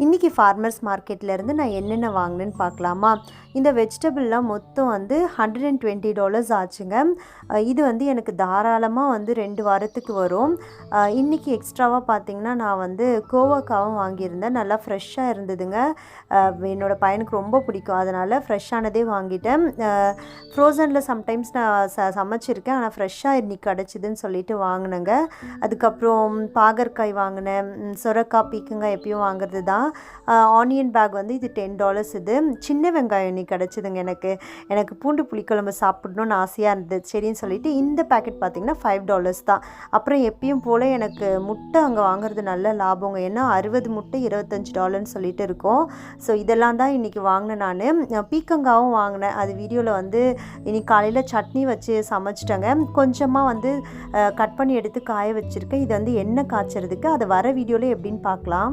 இன்றைக்கி ஃபார்மர்ஸ் மார்க்கெட்லேருந்து நான் என்னென்ன வாங்கினேன்னு பார்க்கலாமா? இந்த வெஜிடபிள்லாம் மொத்தம் வந்து $120 ஆச்சுங்க. இது வந்து எனக்கு தாராளமாக வந்து 2 வாரத்துக்கு வரும். இன்றைக்கி எக்ஸ்ட்ராவாக பார்த்திங்கன்னா நான் வந்து கோவக்காவும் வாங்கியிருந்தேன். நல்லா ஃப்ரெஷ்ஷாக இருந்ததுங்க. என்னோடய பையனுக்கு ரொம்ப பிடிக்கும், அதனால் ஃப்ரெஷ்ஷானதே வாங்கிட்டேன். ஃப்ரோசனில் சம்டைம்ஸ் நான் சமைச்சிருக்கேன், ஆனால் ஃப்ரெஷ்ஷாக இன்றைக்கி கிடச்சிதுன்னு சொல்லிட்டு வாங்கினேங்க. அதுக்கப்புறம் பாகற்காய் வாங்கினேன், சுரக்காய், பீக்கங்காய் எப்பயும் வாங்குறது தான். ஆனியன் பேக் வந்து இது $10. இது சின்ன வெங்காயம் இன்னைக்கு கிடச்சிதுங்க. எனக்கு பூண்டு புளிக்குழம்பு சாப்பிடணுன்னு ஆசையாக இருந்தது. சரின்னு சொல்லிட்டு இந்த பேக்கெட் பார்த்திங்கன்னா $5 தான். அப்புறம் எப்பயும் போல் எனக்கு முட்டை அங்கே வாங்குறது நல்ல லாபங்க. ஏன்னா 60 முட்டை $25 சொல்லிட்டு இருக்கோம். ஸோ இதெல்லாம் தான் இன்றைக்கி வாங்கினேன். நான் பீக்கங்காவும் வாங்கினேன். அது வீடியோவில் வந்து இன்றைக்கி காலையில் சட்னி வச்சு சமைச்சிட்டேங்க. கொஞ்சமாக வந்து கட் பண்ணி எடுத்து காய வச்சுருக்கேன். இது வந்து எண்ணெய் காய்ச்சறதுக்கு. அதை வர வீடியோவில் எப்படின்னு பார்க்கலாம்.